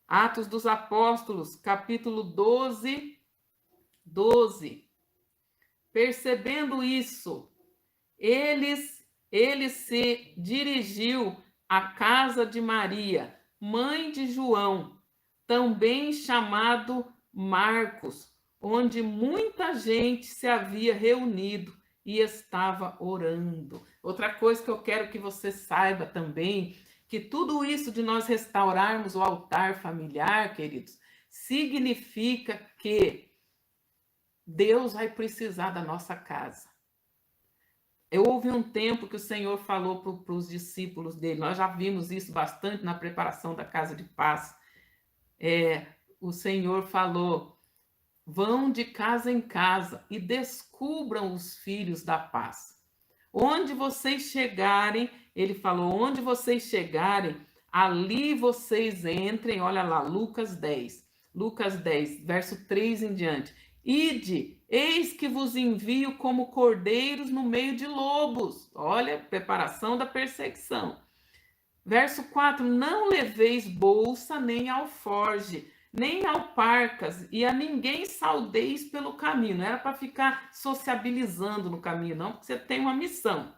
A: Atos dos Apóstolos, capítulo 12. Percebendo isso, ele se dirigiu à casa de Maria, mãe de João, também chamado Marcos, onde muita gente se havia reunido e estava orando. Outra coisa que eu quero que você saiba também, que tudo isso de nós restaurarmos o altar familiar, queridos, significa que Deus vai precisar da nossa casa. Houve um tempo que o Senhor falou para os discípulos dele, nós já vimos isso bastante na preparação da casa de paz. O Senhor falou: vão de casa em casa e descubram os filhos da paz. Onde vocês chegarem, ele falou, onde vocês chegarem, ali vocês entrem. Olha lá, Lucas 10, verso 3 em diante. Ide, eis que vos envio como cordeiros no meio de lobos. Olha, preparação da perseguição. Verso 4, não leveis bolsa, nem alforge, nem alparcas, e a ninguém saudeis pelo caminho. Não era para ficar sociabilizando no caminho, não, porque você tem uma missão.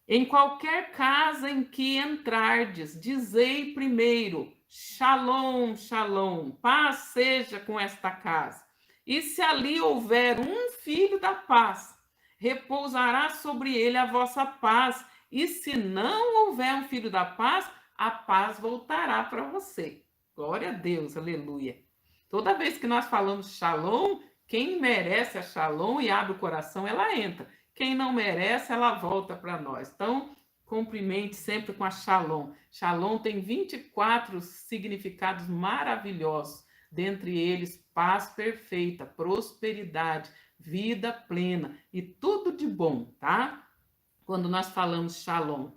A: Em qualquer casa em que entrardes, dizei primeiro, Shalom, Shalom, paz seja com esta casa. E se ali houver um filho da paz, repousará sobre ele a vossa paz. E se não houver um filho da paz, a paz voltará para você. Glória a Deus, aleluia. Toda vez que nós falamos Shalom, quem merece a Shalom e abre o coração, ela entra. Quem não merece, ela volta para nós. Então, cumprimente sempre com a Shalom. Shalom tem 24 significados maravilhosos. Dentre eles, paz perfeita, prosperidade, vida plena e tudo de bom, tá? Quando nós falamos Shalom.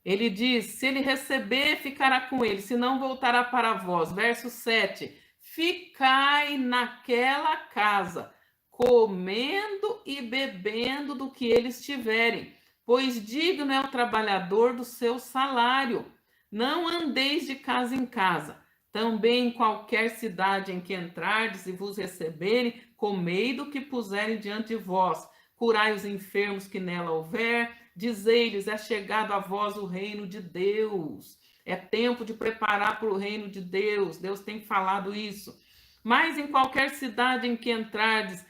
A: Ele diz, se ele receber, ficará com ele, se não, voltará para vós. Verso 7, ficai naquela casa, comendo e bebendo do que eles tiverem, pois digno é o trabalhador do seu salário. Não andeis de casa em casa. Também em qualquer cidade em que entrardes e vos receberem, comei do que puserem diante de vós. Curai os enfermos que nela houver, dizei-lhes, é chegado a vós o reino de Deus. É tempo de preparar para o reino de Deus. Deus tem falado isso. Mas em qualquer cidade em que entrardes,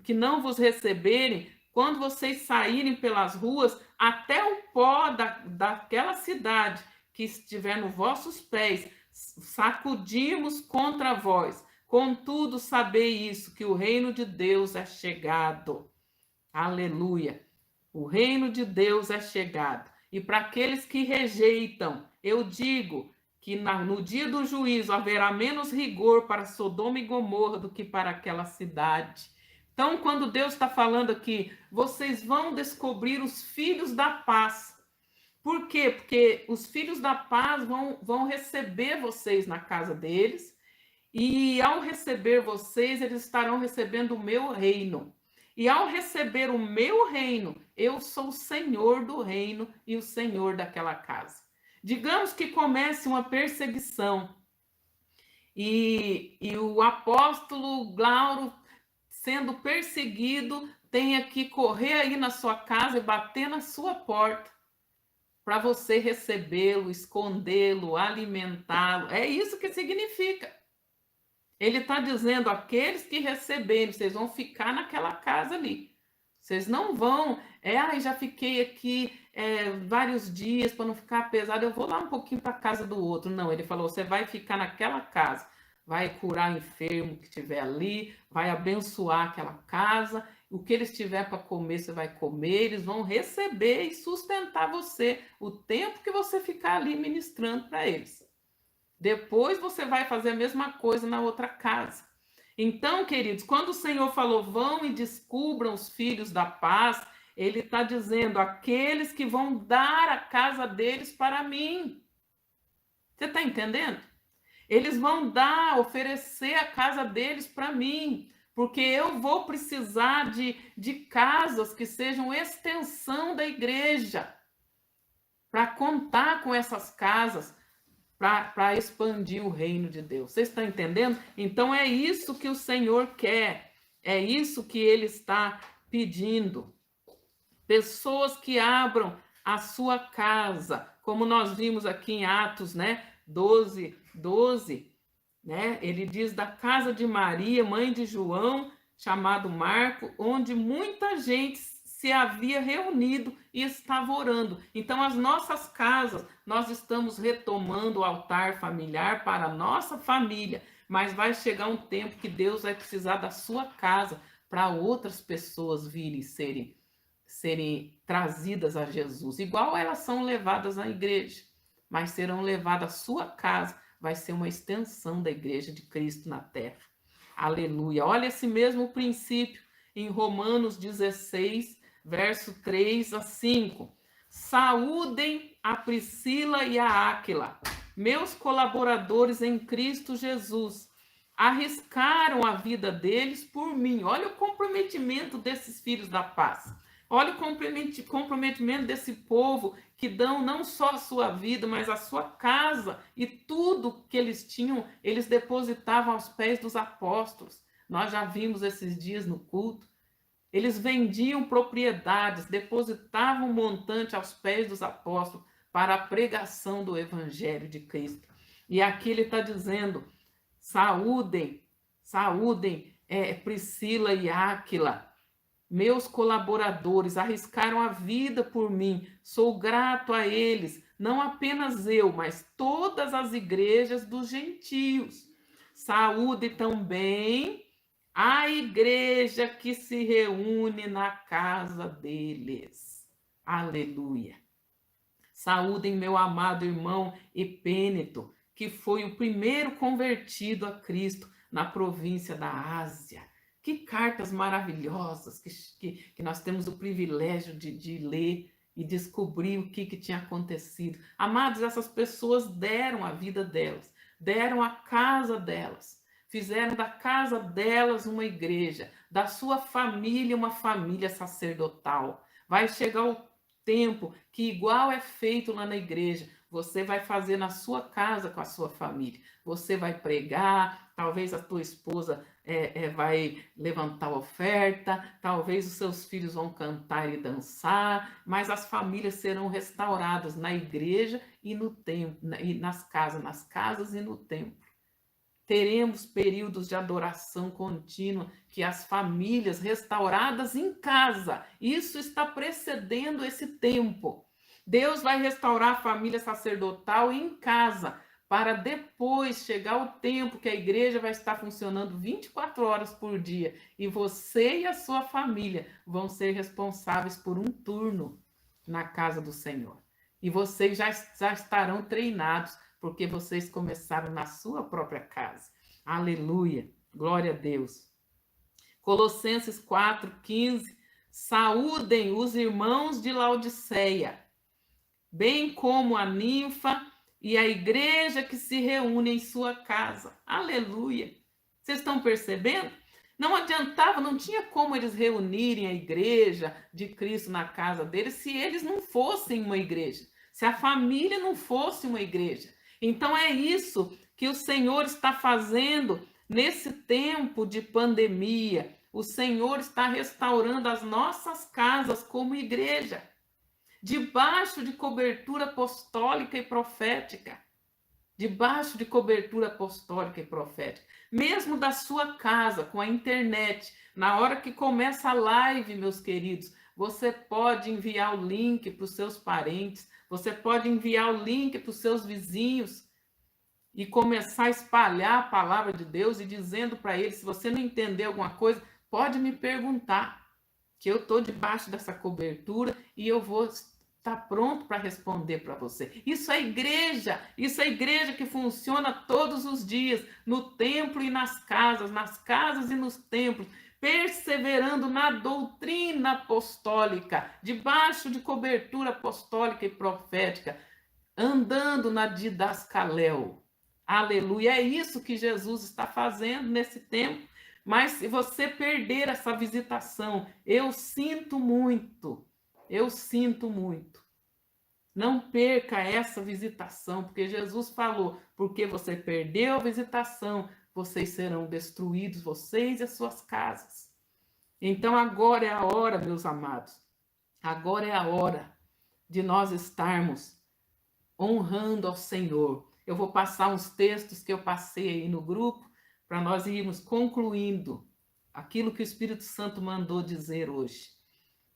A: que não vos receberem, quando vocês saírem pelas ruas, até o pó daquela cidade que estiver nos vossos pés, sacudimos contra vós. Contudo, sabei isso, que o reino de Deus é chegado. Aleluia. O reino de Deus é chegado. E para aqueles que rejeitam, eu digo que no dia do juízo haverá menos rigor para Sodoma e Gomorra do que para aquela cidade. Então, quando Deus está falando aqui, vocês vão descobrir os filhos da paz. Por quê? Porque os filhos da paz vão receber vocês na casa deles, e ao receber vocês, eles estarão recebendo o meu reino. E ao receber o meu reino, eu sou o Senhor do reino e o Senhor daquela casa. Digamos que comece uma perseguição e o apóstolo Glauro, sendo perseguido, tenha que correr aí na sua casa e bater na sua porta para você recebê-lo, escondê-lo, alimentá-lo. É isso que significa. Ele está dizendo, aqueles que receberem, vocês vão ficar naquela casa ali. Vocês não vão, já fiquei aqui vários dias para não ficar pesado, eu vou lá um pouquinho para a casa do outro. Não, ele falou, você vai ficar naquela casa, vai curar o enfermo que estiver ali, vai abençoar aquela casa, o que eles tiver para comer, você vai comer, eles vão receber e sustentar você o tempo que você ficar ali ministrando para eles. Depois você vai fazer a mesma coisa na outra casa. Então, queridos, quando o Senhor falou, vão e descubram os filhos da paz, ele está dizendo, aqueles que vão dar a casa deles para mim. Você está entendendo? Eles vão oferecer a casa deles para mim, porque eu vou precisar de casas que sejam extensão da igreja, para contar com essas casas, para expandir o reino de Deus. Vocês estão entendendo? Então é isso que o Senhor quer, é isso que Ele está pedindo. Pessoas que abram a sua casa, como nós vimos aqui em Atos, né? 12, né? Ele diz da casa de Maria, mãe de João, chamado Marco, onde muita gente se havia reunido e estava orando. Então, as nossas casas, nós estamos retomando o altar familiar para a nossa família, mas vai chegar um tempo que Deus vai precisar da sua casa para outras pessoas virem serem trazidas a Jesus, igual elas são levadas à igreja, mas serão levadas à sua casa, vai ser uma extensão da igreja de Cristo na terra. Aleluia. Olha esse mesmo princípio em Romanos 16, verso 3 a 5. Saúdem a Priscila e a Áquila, meus colaboradores em Cristo Jesus. Arriscaram a vida deles por mim. Olha o comprometimento desses filhos da paz. Olha o comprometimento desse povo que dão não só a sua vida, mas a sua casa e tudo que eles tinham, eles depositavam aos pés dos apóstolos. Nós já vimos esses dias no culto. Eles vendiam propriedades, depositavam um montante aos pés dos apóstolos para a pregação do evangelho de Cristo. E aqui ele está dizendo, saúdem Priscila e Áquila, meus colaboradores, arriscaram a vida por mim, sou grato a eles, não apenas eu, mas todas as igrejas dos gentios. Saúde também a igreja que se reúne na casa deles. Aleluia. Saúdem meu amado irmão Epêneto, que foi o primeiro convertido a Cristo na província da Ásia. Que cartas maravilhosas que nós temos o privilégio de ler e descobrir o que tinha acontecido. Amados, essas pessoas deram a vida delas, deram a casa delas, fizeram da casa delas uma igreja, da sua família uma família sacerdotal. Vai chegar o tempo que igual é feito lá na igreja, você vai fazer na sua casa com a sua família. Você vai pregar, talvez a tua esposa vai levantar oferta, talvez os seus filhos vão cantar e dançar, mas as famílias serão restauradas na igreja e no templo, e nas casas e no templo. Teremos períodos de adoração contínua, que as famílias restauradas em casa, isso está precedendo esse tempo. Deus vai restaurar a família sacerdotal em casa, para depois chegar o tempo que a igreja vai estar funcionando 24 horas por dia e você e a sua família vão ser responsáveis por um turno na casa do Senhor. E vocês já estarão treinados, porque vocês começaram na sua própria casa. Aleluia, glória a Deus. Colossenses 4:15, saúdem os irmãos de Laodiceia, bem como a ninfa e a igreja que se reúne em sua casa. Aleluia. Vocês estão percebendo? Não adiantava, não tinha como eles reunirem a igreja de Cristo na casa deles se eles não fossem uma igreja, se a família não fosse uma igreja. Então é isso que o Senhor está fazendo nesse tempo de pandemia. O Senhor está restaurando as nossas casas como igreja, debaixo de cobertura apostólica e profética. Debaixo de cobertura apostólica e profética. Mesmo da sua casa, com a internet, na hora que começa a live, meus queridos, você pode enviar o link para os seus parentes, você pode enviar o link para os seus vizinhos e começar a espalhar a palavra de Deus e dizendo para eles, se você não entender alguma coisa, pode me perguntar, que eu estou debaixo dessa cobertura e eu vou estar pronto para responder para você. Isso é igreja que funciona todos os dias, no templo e nas casas e nos templos, perseverando na doutrina apostólica, debaixo de cobertura apostólica e profética, andando na didascaléu. Aleluia, é isso que Jesus está fazendo nesse tempo. Mas se você perder essa visitação, eu sinto muito, eu sinto muito. Não perca essa visitação, porque Jesus falou, porque você perdeu a visitação, vocês serão destruídos, vocês e as suas casas. Então agora é a hora, meus amados, agora é a hora de nós estarmos honrando ao Senhor. Eu vou passar uns textos que eu passei aí no grupo, para nós irmos concluindo aquilo que o Espírito Santo mandou dizer hoje.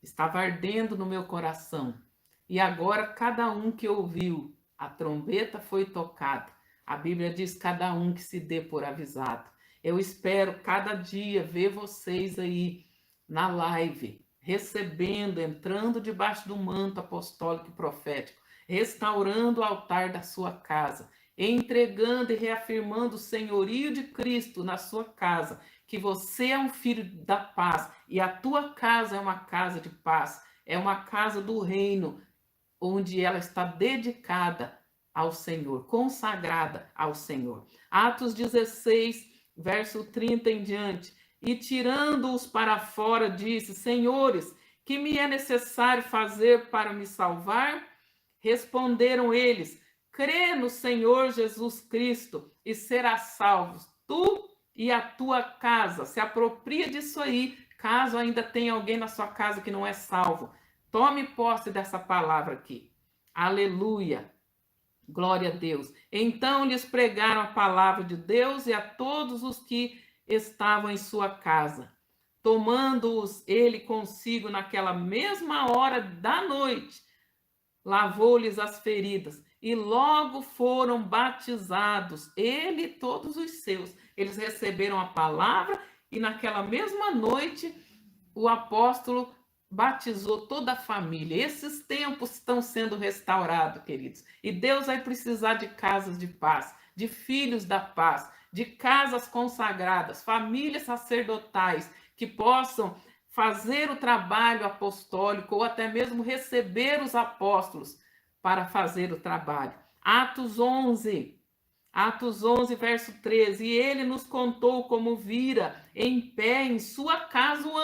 A: Estava ardendo no meu coração. E agora, cada um que ouviu, a trombeta foi tocada. A Bíblia diz: cada um que se dê por avisado. Eu espero cada dia ver vocês aí na live, recebendo, entrando debaixo do manto apostólico e profético, restaurando o altar da sua casa, entregando e reafirmando o senhorio de Cristo na sua casa, que você é um filho da paz e a tua casa é uma casa de paz, é uma casa do reino, onde ela está dedicada ao Senhor, consagrada ao Senhor. Atos 16, verso 30 em diante. E tirando-os para fora, disse: Senhores, que me é necessário fazer para me salvar? Responderam eles: crê no Senhor Jesus Cristo e serás salvo, tu e a tua casa. Se apropria disso aí, caso ainda tenha alguém na sua casa que não é salvo. Tome posse dessa palavra aqui. Aleluia. Glória a Deus. Então lhes pregaram a palavra de Deus e a todos os que estavam em sua casa. Tomando-os ele consigo naquela mesma hora da noite, lavou-lhes as feridas e logo foram batizados, ele e todos os seus. Eles receberam a palavra e naquela mesma noite o apóstolo batizou toda a família. Esses tempos estão sendo restaurados, queridos. E Deus vai precisar de casas de paz, de filhos da paz, de casas consagradas, famílias sacerdotais que possam fazer o trabalho apostólico ou até mesmo receber os apóstolos para fazer o trabalho. Atos 11, verso 13. E ele nos contou como vira em pé em sua casa o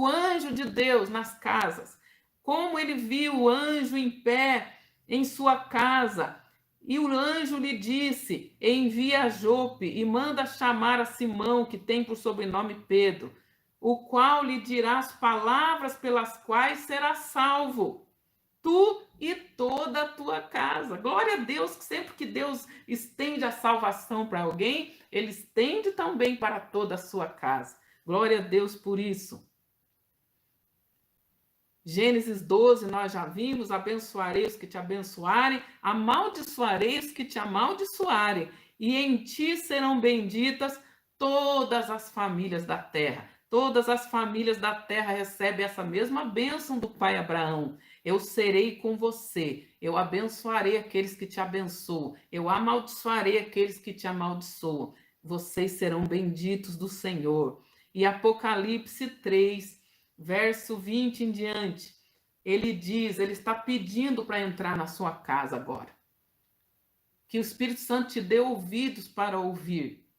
A: anjo de Deus nas casas. Como ele viu o anjo em pé em sua casa. E o anjo lhe disse: envia a Jope e manda chamar a Simão, que tem por sobrenome Pedro, o qual lhe dirá as palavras pelas quais será salvo, tu e toda a tua casa. Glória a Deus, que sempre que Deus estende a salvação para alguém, ele estende também para toda a sua casa. Glória a Deus por isso. Gênesis 12, nós já vimos: abençoarei os que te abençoarem, amaldiçoarei os que te amaldiçoarem, e em ti serão benditas todas as famílias da terra. Todas as famílias da terra recebem essa mesma bênção do pai Abraão. Eu serei com você, eu abençoarei aqueles que te abençoam, eu amaldiçoarei aqueles que te amaldiçoam. Vocês serão benditos do Senhor. E Apocalipse 3, verso 20 em diante, ele diz, ele está pedindo para entrar na sua casa agora. Que o Espírito Santo te dê ouvidos para ouvir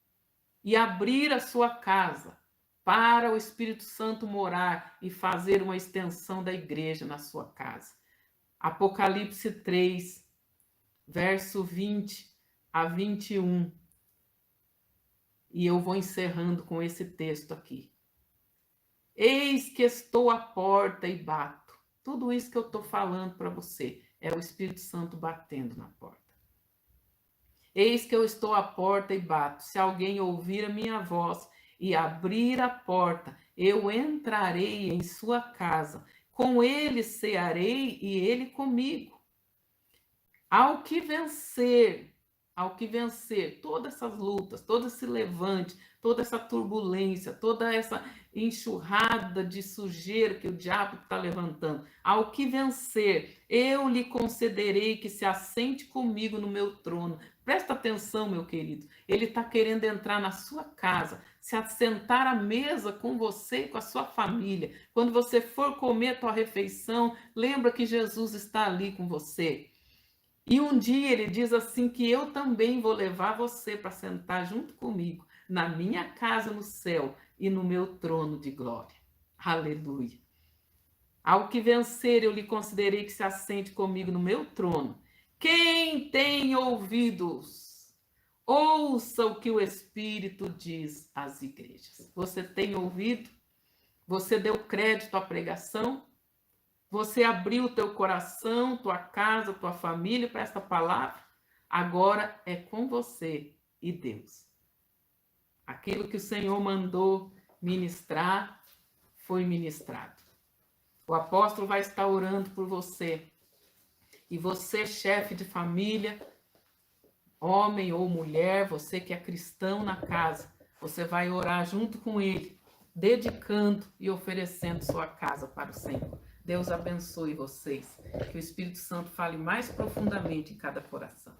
A: e abrir a sua casa para o Espírito Santo morar e fazer uma extensão da igreja na sua casa. Apocalipse 3, verso 20 a 21. E eu vou encerrando com esse texto aqui. Eis que estou à porta e bato. Tudo isso que eu estou falando para você é o Espírito Santo batendo na porta. Eis que eu estou à porta e bato. Se alguém ouvir a minha voz e abrir a porta, eu entrarei em sua casa. Com ele cearei e ele comigo. Ao que vencer todas essas lutas, todo esse levante, toda essa turbulência, toda essa enxurrada de sujeira que o diabo está levantando, ao que vencer, eu lhe concederei que se assente comigo no meu trono. Presta atenção, meu querido, ele está querendo entrar na sua casa, se assentar à mesa com você e com a sua família. Quando você for comer a tua refeição, lembra que Jesus está ali com você. E um dia ele diz assim que eu também vou levar você para sentar junto comigo na minha casa no céu e no meu trono de glória. Aleluia. Ao que vencer, eu lhe considerei que se assente comigo no meu trono. Quem tem ouvidos, ouça o que o Espírito diz às igrejas. Você tem ouvido? Você deu crédito à pregação? Você abriu o teu coração, tua casa, tua família para esta palavra? Agora é com você e Deus. Aquilo que o Senhor mandou ministrar, foi ministrado. O apóstolo vai estar orando por você. E você, chefe de família, homem ou mulher, você que é cristão na casa, você vai orar junto com ele, dedicando e oferecendo sua casa para o Senhor. Deus abençoe vocês. Que o Espírito Santo fale mais profundamente em cada coração.